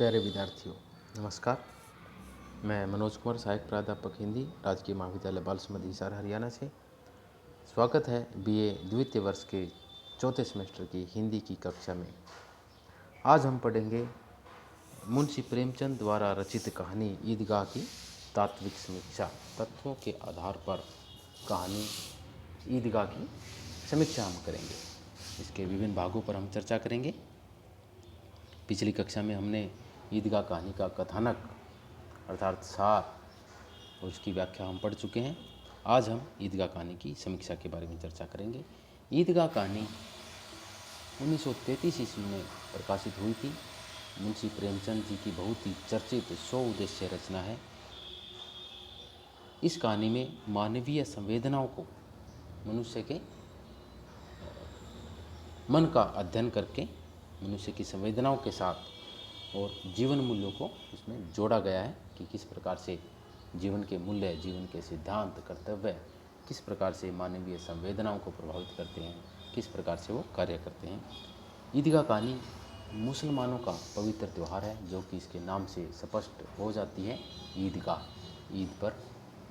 प्यारे विद्यार्थियों, नमस्कार। मैं मनोज कुमार, सहायक प्राध्यापक हिंदी, राजकीय महाविद्यालय बालसुमति हिसार, हरियाणा से। स्वागत है बीए द्वितीय वर्ष के चौथे सेमेस्टर की हिंदी की कक्षा में। आज हम पढ़ेंगे मुंशी प्रेमचंद द्वारा रचित कहानी ईदगाह की तात्विक समीक्षा। तत्वों के आधार पर कहानी ईदगाह की समीक्षा हम करेंगे। इसके विभिन्न भागों पर हम चर्चा करेंगे। पिछली कक्षा में हमने ईदगाह कहानी का कथानक अर्थात सार, उसकी व्याख्या हम पढ़ चुके हैं। आज हम ईदगाह कहानी की समीक्षा के बारे में चर्चा करेंगे। ईदगाह कहानी 1933 ईस्वी में प्रकाशित हुई थी। मुंशी प्रेमचंद जी की बहुत ही चर्चित 100 उद्देश्य रचना है। इस कहानी में मानवीय संवेदनाओं को, मनुष्य के मन का अध्ययन करके मनुष्य की संवेदनाओं के साथ और जीवन मूल्यों को इसमें जोड़ा गया है कि किस प्रकार से जीवन के मूल्य, जीवन के सिद्धांत, कर्तव्य किस प्रकार से मानवीय संवेदनाओं को प्रभावित करते हैं, किस प्रकार से वो कार्य करते हैं। ईदगाह कहानी मुसलमानों का पवित्र त्यौहार है, जो कि इसके नाम से स्पष्ट हो जाती है। ईदगाह, ईद पर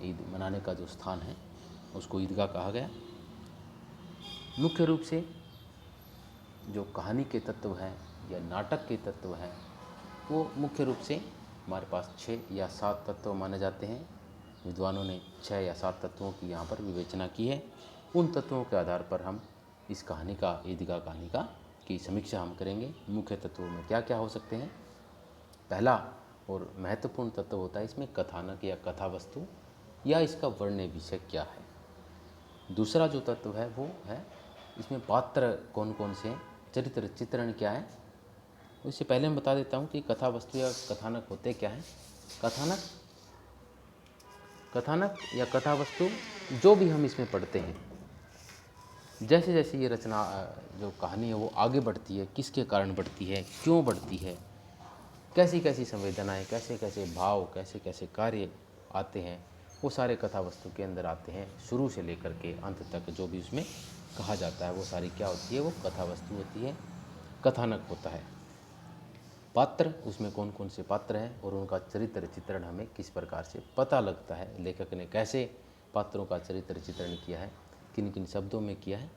ईद मनाने का जो स्थान है उसको ईदगाह कहा गया। मुख्य रूप से जो कहानी के तत्व हैं या नाटक के तत्व हैं वो मुख्य रूप से हमारे पास 6 या 7 तत्व माने जाते हैं। विद्वानों ने 6 या 7 तत्वों की यहाँ पर विवेचना की है। उन तत्वों के आधार पर हम इस कहानी का, ईदगाह कहानी का की समीक्षा हम करेंगे। मुख्य तत्वों में क्या क्या हो सकते हैं। पहला और महत्वपूर्ण तत्व होता है इसमें कथानक या कथा वस्तु या इसका वर्ण्य विषय क्या है। दूसरा जो तत्व है वो है इसमें पात्र कौन कौन से, चरित्र चित्रण क्या है। उससे पहले मैं बता देता हूँ कि कथा वस्तु या कथानक होते क्या हैं। कथानक या कथा वस्तु जो भी हम इसमें पढ़ते हैं, जैसे जैसे ये रचना जो कहानी है वो आगे बढ़ती है, किसके कारण बढ़ती है, क्यों बढ़ती है, कैसी कैसी संवेदनाएं, कैसे कैसे भाव, कैसे कैसे कार्य आते हैं, वो सारे कथा वस्तु के अंदर आते हैं। शुरू से लेकर के अंत तक जो भी उसमें कहा जाता है वो सारी क्या होती है, वो कथा वस्तु होती है, कथानक होता है। पात्र, उसमें कौन कौन से पात्र हैं और उनका चरित्र चित्रण हमें किस प्रकार से पता लगता है, लेखक ने कैसे पात्रों का चरित्र चित्रण किया है, किन किन शब्दों में किया है,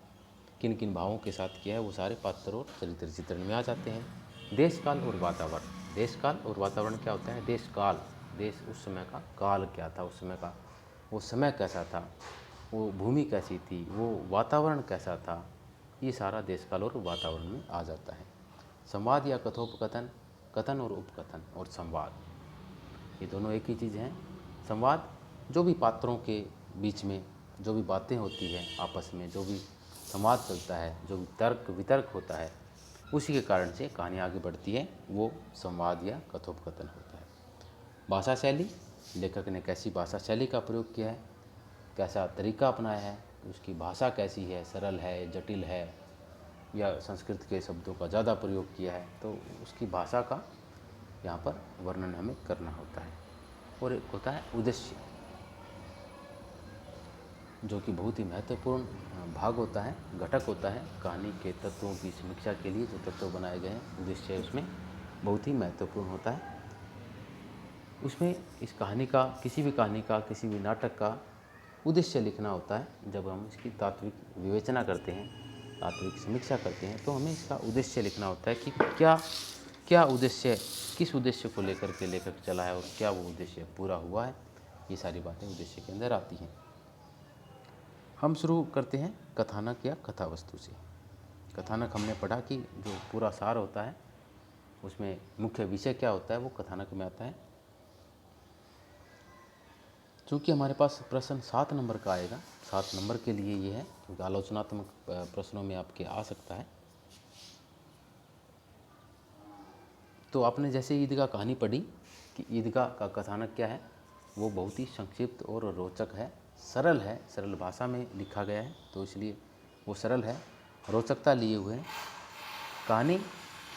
किन किन भावों के साथ किया है, वो सारे पात्र और चरित्र चित्रण में आ जाते हैं। देश काल और वातावरण, देश काल और वातावरण क्या होता है। देश काल, देश उस समय का, काल क्या था उस समय का, वो समय कैसा था, वो भूमि कैसी थी, वो वातावरण कैसा था, ये सारा देश काल और वातावरण में आ जाता है। संवाद या कथोपकथन, कथन और उपकथन और संवाद, ये दोनों एक ही चीज़ हैं। संवाद जो भी पात्रों के बीच में जो भी बातें होती हैं, आपस में जो भी संवाद चलता है, जो भी तर्क वितर्क होता है, उसी के कारण से कहानी आगे बढ़ती है, वो संवाद या कथोपकथन होता है। भाषा शैली, लेखक ने कैसी भाषा शैली का प्रयोग किया है, कैसा तरीका अपनाया है, उसकी भाषा कैसी है, सरल है, जटिल है या संस्कृत के शब्दों का ज़्यादा प्रयोग किया है, तो उसकी भाषा का यहाँ पर वर्णन हमें करना होता है। और एक होता है उद्देश्य, जो कि बहुत ही महत्वपूर्ण भाग होता है, घटक होता है कहानी के तत्वों की समीक्षा के लिए। जो तत्व बनाए गए हैं, उद्देश्य उसमें बहुत ही महत्वपूर्ण होता है। उसमें इस कहानी का, किसी भी कहानी का, किसी भी नाटक का उद्देश्य लिखना होता है। जब हम इसकी तात्विक विवेचना करते हैं, तात्विक समीक्षा करते हैं, तो हमें इसका उद्देश्य लिखना होता है कि क्या उद्देश्य, किस उद्देश्य को लेकर के लेखक चला है और क्या वो उद्देश्य पूरा हुआ है। ये सारी बातें उद्देश्य के अंदर आती हैं। हम शुरू करते हैं कथानक या कथा वस्तु से। कथानक हमने पढ़ा कि जो पूरा सार होता है उसमें मुख्य विषय क्या होता है, वो कथानक में आता है। चूँकि हमारे पास प्रश्न 7 नंबर का आएगा, 7 नंबर के लिए ये है, क्योंकि आलोचनात्मक प्रश्नों में आपके आ सकता है। तो आपने जैसे ईदगाह कहानी पढ़ी कि ईदगाह का कथानक क्या है, वो बहुत ही संक्षिप्त और रोचक है, सरल है, सरल भाषा में लिखा गया है, तो इसलिए वो सरल है, रोचकता लिए हुए है। कहानी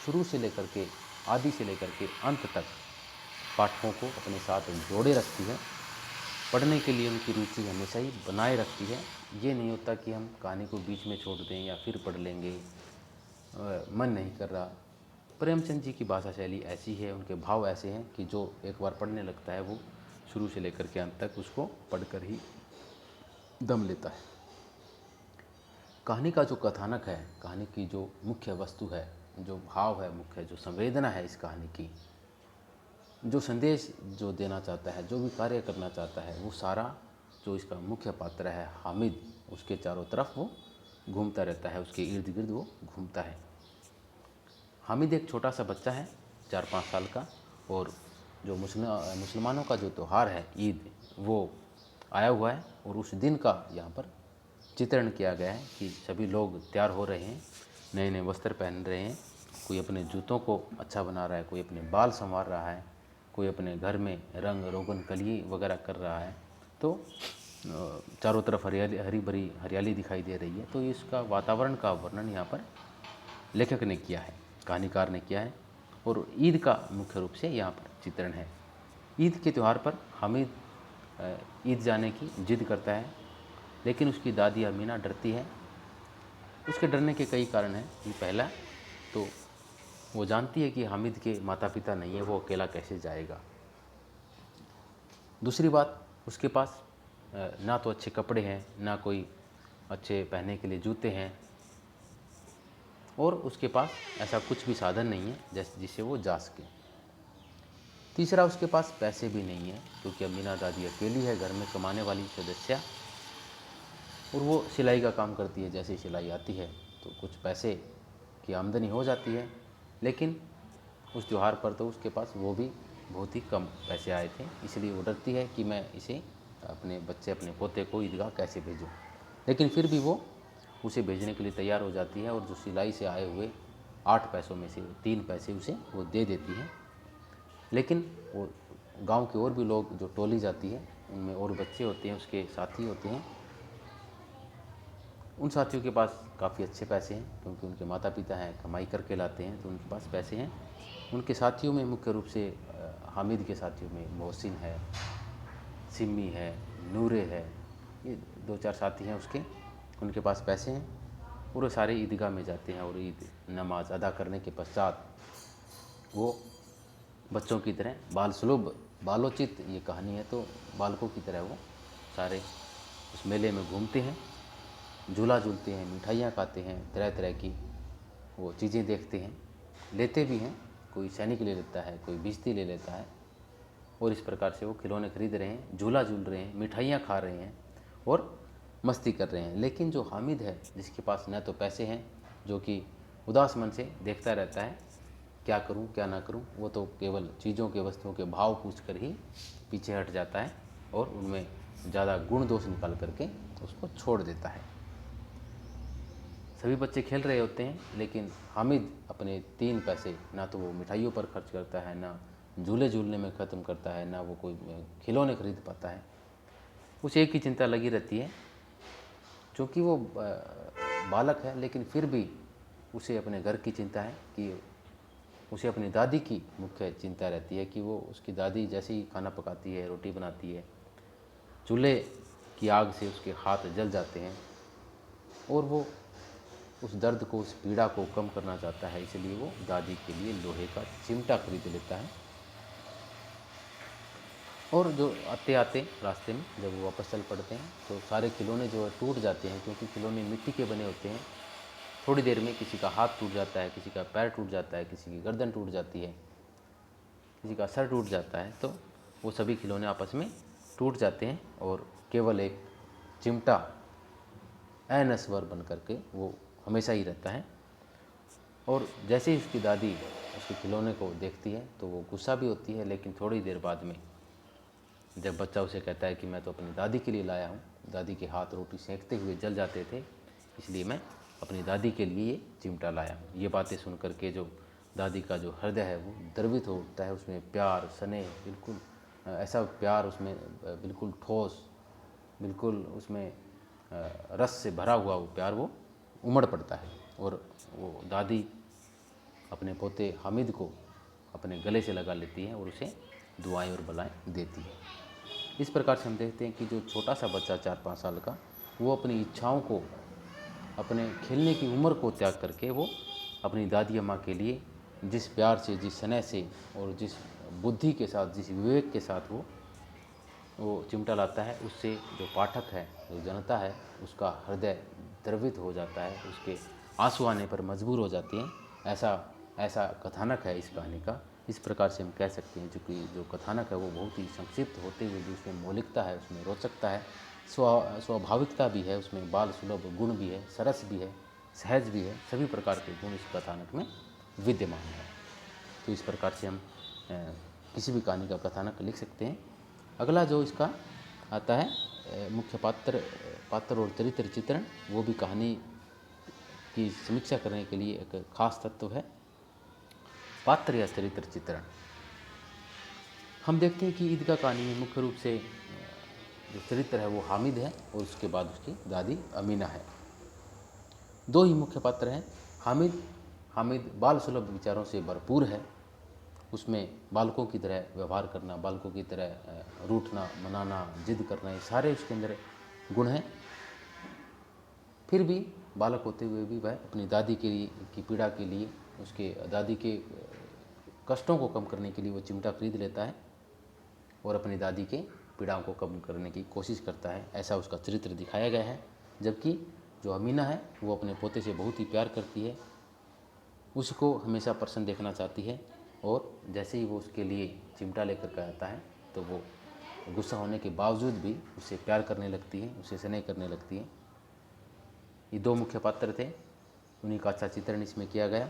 शुरू से लेकर के, आदि से लेकर के अंत तक पाठकों को अपने साथ जोड़े रखती है। पढ़ने के लिए उनकी रुचि हमेशा ही बनाए रखती है। ये नहीं होता कि हम कहानी को बीच में छोड़ दें या फिर पढ़ लेंगे, मन नहीं कर रहा, प्रेमचंद जी की भाषा शैली ऐसी है, उनके भाव ऐसे हैं कि जो एक बार पढ़ने लगता है वो शुरू से लेकर के अंत तक उसको पढ़कर ही दम लेता है। कहानी का जो कथानक है, कहानी की जो मुख्य वस्तु है, जो भाव है, मुख्य जो संवेदना है इस कहानी की, जो संदेश जो देना चाहता है, जो भी कार्य करना चाहता है, वो सारा जो इसका मुख्य पात्र है हामिद, उसके चारों तरफ वो घूमता रहता है, उसके इर्द गिर्द वो घूमता है। हामिद एक छोटा सा बच्चा है 4-5 साल का, और जो मुसलमानों का जो त्यौहार है ईद, वो आया हुआ है और उस दिन का यहाँ पर चित्रण किया गया है कि सभी लोग तैयार हो रहे हैं, नए नए वस्त्र पहन रहे हैं, कोई अपने जूतों को अच्छा बना रहा है, कोई अपने बाल संवार रहा है, कोई अपने घर में रंग रोगन कली वगैरह कर रहा है। तो चारों तरफ हरियाली, हरी भरी हरियाली दिखाई दे रही है। तो इसका वातावरण का वर्णन यहाँ पर लेखक ने किया है, कहानीकार ने किया है, और ईद का मुख्य रूप से यहाँ पर चित्रण है। ईद के त्यौहार पर हामिद ईद जाने की जिद करता है, लेकिन उसकी दादी अमीना डरती है। उसके डरने के कई कारण हैं कि पहला तो वो जानती है कि हामिद के माता पिता नहीं है, वो अकेला कैसे जाएगा। दूसरी बात, उसके पास ना तो अच्छे कपड़े हैं, ना कोई अच्छे पहनने के लिए जूते हैं, और उसके पास ऐसा कुछ भी साधन नहीं है जिससे वो जा सके। तीसरा, उसके पास पैसे भी नहीं है, क्योंकि अमीना दादी अकेली है घर में कमाने वाली सदस्य, और वो सिलाई का काम करती है। जैसे ही सिलाई आती है तो कुछ पैसे की आमदनी हो जाती है, लेकिन उस त्यौहार पर तो उसके पास वो भी बहुत ही कम पैसे आए थे, इसलिए वो डरती है कि मैं इसे अपने बच्चे, अपने पोते को ईदगाह कैसे भेजूं। लेकिन फिर भी वो उसे भेजने के लिए तैयार हो जाती है, और जो सिलाई से आए हुए 8 पैसों में से 3 पैसे उसे वो दे देती है। लेकिन वो गांव के और भी लोग, जो टोली जाती है उनमें और बच्चे होते हैं, उसके साथी होते हैं, उन साथियों के पास काफ़ी अच्छे पैसे हैं, क्योंकि उनके माता पिता हैं, कमाई करके लाते हैं, तो उनके पास पैसे हैं। उनके साथियों में मुख्य रूप से हामिद के साथियों में मोहसिन है, सिमी है, नूरे है, ये 2-4 साथी हैं उसके, उनके पास पैसे हैं, और वो सारे ईदगाह में जाते हैं, और ईद नमाज अदा करने के पश्चात वो बच्चों की तरह बालसुलभ बालोचित, ये कहानी है, तो बालकों की तरह वो सारे उस मेले में घूमते हैं, झूला झूलते हैं, मिठाइयाँ खाते हैं, तरह तरह की वो चीज़ें देखते हैं, लेते भी हैं। कोई सैनिक ले लेता है, कोई बिजती ले लेता है, और इस प्रकार से वो खिलौने खरीद रहे हैं, झूला झूल रहे हैं, मिठाइयाँ खा रहे हैं और मस्ती कर रहे हैं। लेकिन जो हामिद है, जिसके पास न तो पैसे हैं, जो कि उदास मन से देखता रहता है क्या करूं क्या ना करूं, वो तो केवल चीज़ों के, वस्तुओं के भाव पूछ कर ही पीछे हट जाता है, और उनमें ज़्यादा गुण दोष निकाल करके उसको छोड़ देता है। सभी बच्चे खेल रहे होते हैं, लेकिन हामिद अपने 3 पैसे ना तो वो मिठाइयों पर खर्च करता है, ना झूले झूलने में ख़त्म करता है, ना वो कोई खिलौने खरीद पाता है। उसे एक ही चिंता लगी रहती है, क्योंकि वो बालक है, लेकिन फिर भी उसे अपने घर की चिंता है, कि उसे अपनी दादी की मुख्य चिंता रहती है कि वो, उसकी दादी जैसे ही खाना पकाती है, रोटी बनाती है, चूल्हे की आग से उसके हाथ जल जाते हैं, और वो उस दर्द को, उस पीड़ा को कम करना चाहता है, इसलिए वो दादी के लिए लोहे का चिमटा खरीद लेता है। और जो आते आते रास्ते में जब वो वापस चल पड़ते हैं, तो सारे खिलौने जो है टूट जाते हैं, क्योंकि खिलौने मिट्टी के बने होते हैं। थोड़ी देर में किसी का हाथ टूट जाता है, किसी का पैर टूट जाता है, किसी की गर्दन टूट जाती है, किसी का सर टूट जाता है, तो वो सभी खिलौने आपस में टूट जाते हैं, और केवल एक चिमटा अनस्वर बन करके वो हमेशा ही रहता है। और जैसे ही उसकी दादी उसके खिलौने को देखती है, तो वो गुस्सा भी होती है, लेकिन थोड़ी देर बाद में जब बच्चा उसे कहता है कि मैं तो अपनी दादी के लिए लाया हूँ, दादी के हाथ रोटी सेंकते हुए जल जाते थे, इसलिए मैं अपनी दादी के लिए ये चिमटा लाया हूँ। ये बातें सुन करके जो दादी का जो हृदय है वो द्रवित हो उठता है, उसमें प्यार, स्नेह, बिल्कुल ऐसा प्यार उसमें, बिल्कुल ठोस, बिल्कुल उसमें रस से भरा हुआ वो प्यार वो उमड़ पड़ता है, और वो दादी अपने पोते हामिद को अपने गले से लगा लेती है और उसे दुआएं और बलाएं देती है। इस प्रकार से हम देखते हैं कि जो छोटा सा बच्चा 4-5 साल का, वो अपनी इच्छाओं को, अपने खेलने की उम्र को त्याग करके वो अपनी दादी अम्मा के लिए जिस प्यार से, जिस स्नेह से और जिस बुद्धि के साथ, जिस विवेक के साथ वो चिमटा लाता है, उससे जो पाठक है, जो जनता है, उसका हृदय द्रवित हो जाता है, उसके आंसू आने पर मजबूर हो जाते हैं। ऐसा ऐसा कथानक है इस कहानी का। इस प्रकार से हम कह सकते हैं, चूँकि जो कथानक है वो बहुत ही संक्षिप्त होते हुए भी उसमें मौलिकता है, उसमें रोचकता है, स्वाभाविकता भी है, उसमें बाल सुलभ गुण भी है, सरस भी है, सहज भी है, सभी प्रकार के गुण इस कथानक में विद्यमान है। तो इस प्रकार से हम किसी भी कहानी का कथानक लिख सकते हैं। अगला जो इसका आता है मुख्य पात्र और चरित्र चित्रण, वो भी कहानी की समीक्षा करने के लिए एक खास तत्व है। पात्र या चरित्र चित्रण हम देखते हैं कि ईदगाह कहानी में मुख्य रूप से जो चरित्र है वो हामिद है और उसके बाद उसकी दादी अमीना है। दो ही मुख्य पात्र हैं। हामिद बाल सुलभ विचारों से भरपूर है, उसमें बालकों की तरह व्यवहार करना, बालकों की तरह रूठना, मनाना, जिद करना, ये सारे उसके अंदर गुण हैं। फिर भी बालक होते हुए भी वह अपनी दादी की पीड़ा के लिए, उसके दादी के कष्टों को कम करने के लिए वो चिमटा खरीद लेता है और अपनी दादी के पीड़ाओं को कम करने की कोशिश करता है। ऐसा उसका चरित्र दिखाया गया है। जबकि जो अमीना है वो अपने पोते से बहुत ही प्यार करती है, उसको हमेशा प्रसन्न देखना चाहती है, और जैसे ही वो उसके लिए चिमटा लेकर के आता है तो वो गुस्सा होने के बावजूद भी उससे प्यार करने लगती है, उसे स्नेह करने लगती है। ये दो मुख्य पात्र थे, उन्हीं का अच्छा चित्रण इसमें किया गया।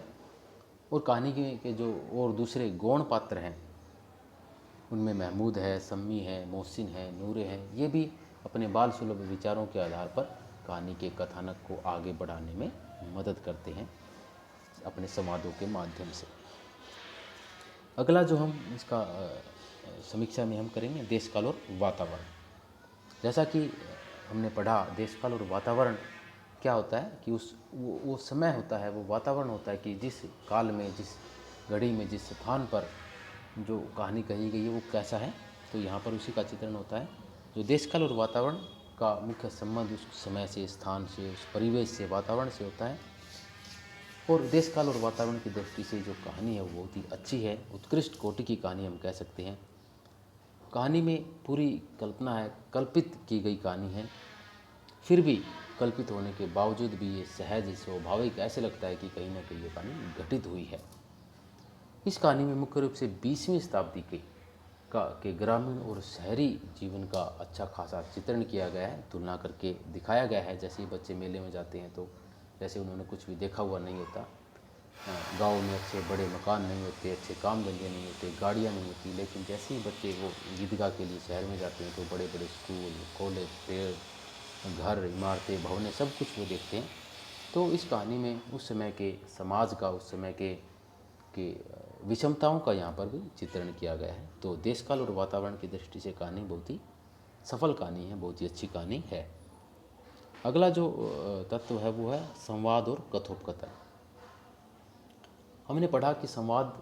और कहानी के जो और दूसरे गौण पात्र हैं उनमें महमूद है, सम्मी है, मोहसिन है, नूरे हैं, ये भी अपने बाल सुलभ विचारों के आधार पर कहानी के कथानक को आगे बढ़ाने में मदद करते हैं अपने संवादों के माध्यम से। अगला जो हम इसका समीक्षा में हम करेंगे देश काल और वातावरण। जैसा कि हमने पढ़ा, देश काल और वातावरण क्या होता है कि वो समय होता है, वो वातावरण होता है कि जिस काल में, जिस घड़ी में, जिस स्थान पर जो कहानी कही गई है वो कैसा है, तो यहाँ पर उसी का चित्रण होता है। जो देश काल और वातावरण का मुख्य संबंध उस समय से, स्थान से, उस परिवेश से, वातावरण से होता है। और देश काल और वातावरण की दृष्टि से जो कहानी है वो बहुत ही अच्छी है, उत्कृष्ट कोटि की कहानी हम कह सकते हैं। कहानी में पूरी कल्पना है, कल्पित की गई कहानी है, फिर भी कल्पित होने के बावजूद भी ये सहज, स्वाभाविक, ऐसे लगता है कि कहीं ना कहीं ये कहानी घटित हुई है। इस कहानी में मुख्य रूप से 20वीं शताब्दी के ग्रामीण और शहरी जीवन का अच्छा खासा चित्रण किया गया है, तुलना करके दिखाया गया है। जैसे ही बच्चे मेले में जाते हैं तो जैसे उन्होंने कुछ भी देखा हुआ नहीं होता, गांव में अच्छे बड़े मकान नहीं होते, अच्छे काम धंधे नहीं होते, गाड़ियां नहीं होती, लेकिन जैसे ही बच्चे वो ईदगाह के लिए शहर में जाते हैं तो बड़े बड़े स्कूल, कॉलेज, पेड़, घर, इमारतें, भवनें, सब कुछ वो देखते हैं। तो इस कहानी में उस समय के समाज का, उस समय के विषमताओं का यहाँ पर भी चित्रण किया गया है। तो देश काल और वातावरण की दृष्टि से कहानी बहुत ही सफल कहानी है, बहुत ही अच्छी कहानी है। अगला जो तत्व है वो है संवाद और कथोपकथन। हमने पढ़ा कि संवाद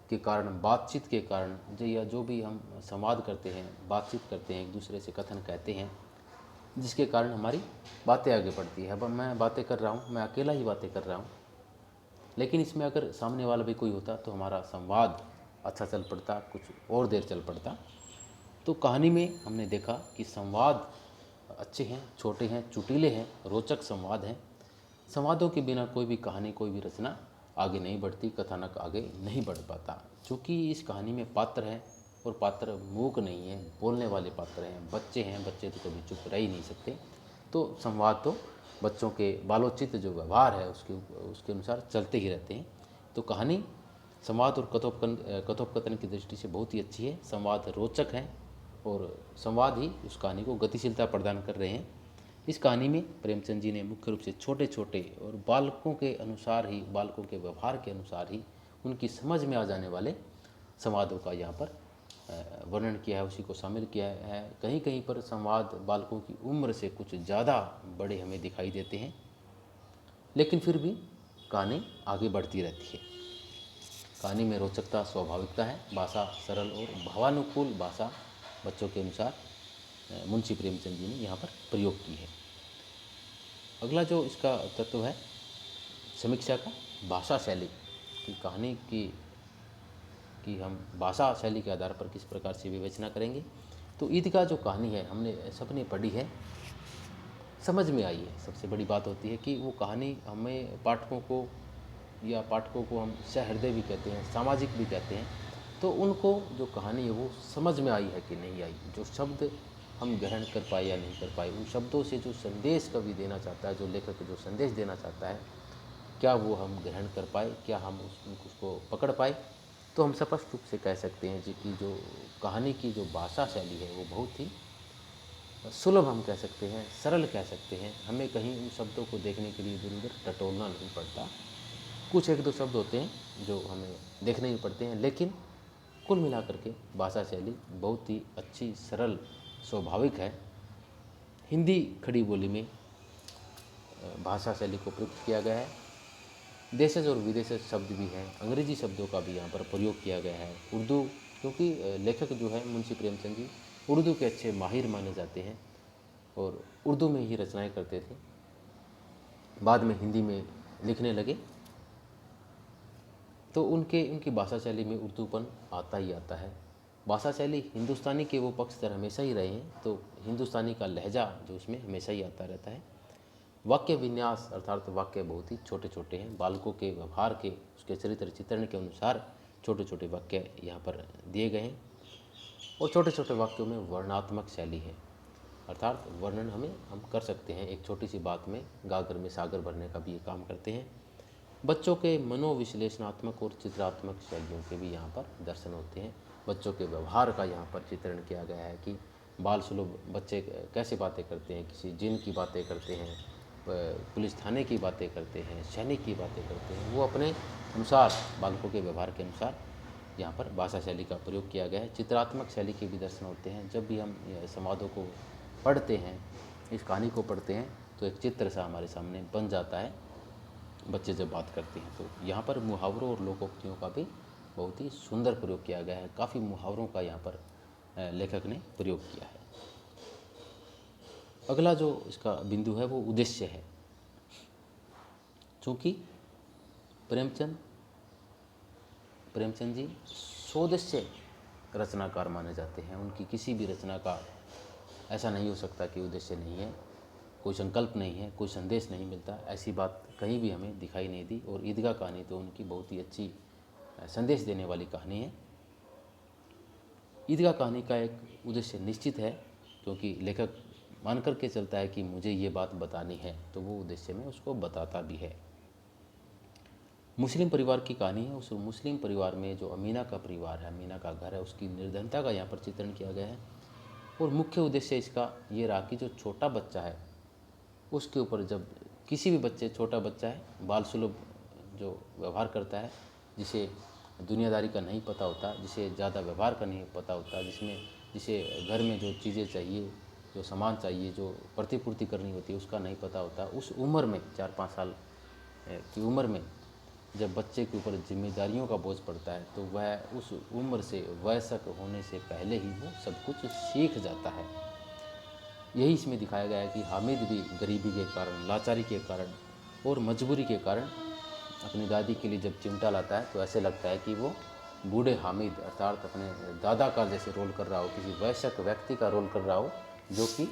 के कारण, बातचीत के कारण, या जो भी हम संवाद करते हैं, बातचीत करते हैं, एक दूसरे से कथन कहते हैं, जिसके कारण हमारी बातें आगे बढ़ती है। अब मैं बातें कर रहा हूँ, मैं अकेला ही बातें कर रहा हूँ, लेकिन इसमें अगर सामने वाला भी कोई होता तो हमारा संवाद अच्छा चल पड़ता, कुछ और देर चल पड़ता। तो कहानी में हमने देखा कि संवाद अच्छे हैं, छोटे हैं, चुटीले हैं, रोचक संवाद हैं। संवादों के बिना कोई भी कहानी, कोई भी रचना आगे नहीं बढ़ती, कथानक आगे नहीं बढ़ पाता। चूँकि इस कहानी में पात्र हैं और पात्र मूक नहीं है, बोलने वाले पात्र हैं, बच्चे तो कभी चुप रह ही नहीं सकते। तो संवाद तो बच्चों के बालोचित जो व्यवहार है उसके अनुसार चलते ही रहते हैं। तो कहानी संवाद और कथोपकथन की दृष्टि से बहुत ही अच्छी है। संवाद रोचक है और संवाद ही उस कहानी को गतिशीलता प्रदान कर रहे हैं। इस कहानी में प्रेमचंद जी ने मुख्य रूप से छोटे छोटे और बालकों के अनुसार ही, बालकों के व्यवहार के अनुसार ही, उनकी समझ में आ जाने वाले संवादों का यहाँ पर वर्णन किया है, उसी को शामिल किया है। कहीं कहीं पर संवाद बालकों की उम्र से कुछ ज़्यादा बड़े हमें दिखाई देते हैं, लेकिन फिर भी कहानी आगे बढ़ती रहती है। कहानी में रोचकता, स्वाभाविकता है, भाषा सरल और भावानुकूल भाषा बच्चों के अनुसार मुंशी प्रेमचंद जी ने यहाँ पर प्रयोग की है। अगला जो इसका तत्व है समीक्षा का, भाषा शैली। कि कहानी की हम भाषा शैली के आधार पर किस प्रकार से विवेचना करेंगे। तो ईदगाह जो कहानी है हमने सबने पढ़ी है, समझ में आई है। सबसे बड़ी बात होती है कि वो कहानी हमें पाठकों को हम सहृदय भी कहते हैं, सामाजिक भी कहते हैं। तो उनको जो कहानी है वो समझ में आई है कि नहीं आई, जो शब्द हम ग्रहण कर पाए या नहीं कर पाए, उन शब्दों से जो संदेश कवि देना चाहता है, जो लेखक जो संदेश देना चाहता है, क्या वो हम ग्रहण कर पाए, क्या हम उसको पकड़ पाए। तो हम स्पष्ट रूप से कह सकते हैं जी कि जो कहानी की जो भाषा शैली है वो बहुत ही सुलभ हम कह सकते हैं, सरल कह सकते हैं। हमें कहीं उन शब्दों को देखने के लिए इधर उधर टटोलना नहीं पड़ता। कुछ एक दो शब्द होते हैं जो हमें देखने ही पड़ते हैं, लेकिन कुल मिलाकर के भाषा शैली बहुत ही अच्छी, सरल, स्वाभाविक है। हिंदी खड़ी बोली में भाषा शैली को प्रयुक्त किया गया है। देशज और विदेशज शब्द भी हैं, अंग्रेजी शब्दों का भी यहाँ पर प्रयोग किया गया है। उर्दू, क्योंकि लेखक जो है मुंशी प्रेमचंद जी उर्दू के अच्छे माहिर माने जाते हैं और उर्दू में ही रचनाएं करते थे। बाद में हिंदी में लिखने लगे तो उनकी भाषा शैली में उर्दूपन आता ही आता है। भाषा शैली हिंदुस्तानी के वो पक्षधर हमेशा ही रहे हैं, तो हिंदुस्तानी का लहजा जो उसमें हमेशा ही आता रहता है। वाक्य विन्यास अर्थात वाक्य बहुत ही छोटे छोटे हैं, बालकों के व्यवहार के, उसके चरित्र चित्रण के अनुसार छोटे छोटे वाक्य यहाँ पर दिए गए हैं। और छोटे छोटे वाक्यों में वर्णात्मक शैली है, अर्थात वर्णन हम कर सकते हैं। एक छोटी सी बात में गागर में सागर भरने का भी ये काम करते हैं। बच्चों के मनोविश्लेषणात्मक और चित्रात्मक शैलियों के भी यहाँ पर दर्शन होते हैं। बच्चों के व्यवहार का यहाँ पर चित्रण किया गया है कि बाल सुलभ बच्चे कैसे बातें करते हैं, किसी जिन की बातें करते हैं, पुलिस थाने की बातें करते हैं, सैनिक की बातें करते हैं। वो अपने अनुसार, बालकों के व्यवहार के अनुसार यहाँ पर भाषा शैली का प्रयोग किया गया है। चित्रात्मक शैली के भी दर्शन होते हैं। जब भी हम संवादों को पढ़ते हैं, इस कहानी को पढ़ते हैं, तो एक चित्र सा हमारे सामने बन जाता है बच्चे जब बात करते हैं। तो यहाँ पर मुहावरों और लोकोक्तियों का भी बहुत ही सुंदर प्रयोग किया गया है। काफ़ी मुहावरों का यहाँ पर लेखक ने प्रयोग किया है। अगला जो इसका बिंदु है वो उद्देश्य है। चूँकि प्रेमचंद जी सोद्देश्य रचनाकार माने जाते हैं। उनकी किसी भी रचना का ऐसा नहीं हो सकता कि उद्देश्य नहीं है, कोई संकल्प नहीं है, कोई संदेश नहीं मिलता, ऐसी बात कहीं भी हमें दिखाई नहीं दी। और ईदगाह कहानी तो उनकी बहुत ही अच्छी संदेश देने वाली कहानी है। ईदगाह कहानी का एक उद्देश्य निश्चित है, क्योंकि लेखक मान कर के चलता है कि मुझे ये बात बतानी है, तो वो उद्देश्य में उसको बताता भी है। मुस्लिम परिवार की कहानी है। उस मुस्लिम परिवार में जो अमीना का परिवार है, अमीना का घर है, उसकी निर्धनता का यहाँ पर चित्रण किया गया है। और मुख्य उद्देश्य इसका ये रहा कि जो छोटा बच्चा है उसके ऊपर, जब किसी भी बच्चे, छोटा बच्चा है, बाल सुलभ जो व्यवहार करता है, जिसे दुनियादारी का नहीं पता होता, जिसे ज़्यादा व्यवहार का नहीं पता होता, जिसे घर में जो चीज़ें चाहिए, जो सामान चाहिए, जो प्रतिपूर्ति करनी होती है, उसका नहीं पता होता, उस उम्र में 4-5 साल की उम्र में जब बच्चे के ऊपर जिम्मेदारियों का बोझ पड़ता है, तो वह उस उम्र से, वयस्क होने से पहले ही वो सब कुछ सीख जाता है। यही इसमें दिखाया गया है कि हामिद भी गरीबी के कारण, लाचारी के कारण और मजबूरी के कारण अपनी दादी के लिए जब चिमटा लाता है, तो ऐसे लगता है कि वो बूढ़े हामिद अर्थात अपने दादा का जैसे रोल कर रहा हो, किसी वयस्क व्यक्ति का रोल कर रहा हो, जो कि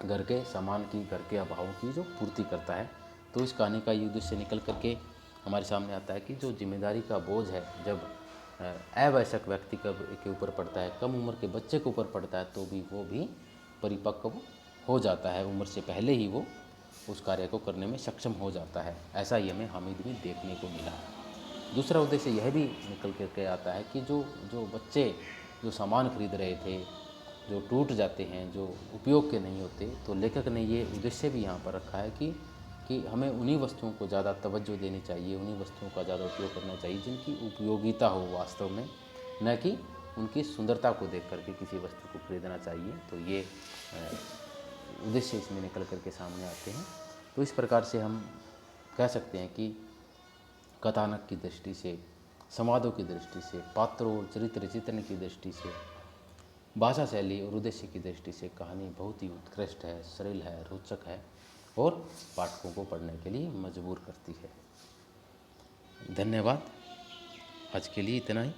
घर के सामान की, घर के अभावों की जो पूर्ति करता है। तो इस कहानी का ये उद्देश्य निकल करके हमारे सामने आता है कि जो जिम्मेदारी का बोझ है जब अवयस्क व्यक्ति के ऊपर पड़ता है, कम उम्र के बच्चे के ऊपर पड़ता है, तो भी वो भी परिपक्व हो जाता है, उम्र से पहले ही वो उस कार्य को करने में सक्षम हो जाता है। ऐसा ही हमें हामिद में देखने को मिला। दूसरा उद्देश्य यह भी निकल करके आता है कि जो बच्चे जो सामान खरीद रहे थे, जो टूट जाते हैं, जो उपयोग के नहीं होते, तो लेखक ने ये उद्देश्य भी यहाँ पर रखा है कि हमें उन्हीं वस्तुओं को ज़्यादा तवज्जो देनी चाहिए, उन्हीं वस्तुओं का ज़्यादा उपयोग करना चाहिए जिनकी उपयोगिता हो वास्तव में, न कि उनकी सुंदरता को देख करके किसी वस्तु को खरीदना चाहिए। तो ये उद्देश्य इसमें निकल करके सामने आते हैं। तो इस प्रकार से हम कह सकते हैं कि कथानक की दृष्टि से, संवादों की दृष्टि से, पात्रों और चरित्र चित्रण की दृष्टि से, भाषा शैली और उद्देश्य की दृष्टि से कहानी बहुत ही उत्कृष्ट है, सरल है, रोचक है और पाठकों को पढ़ने के लिए मजबूर करती है। धन्यवाद। आज के लिए इतना ही।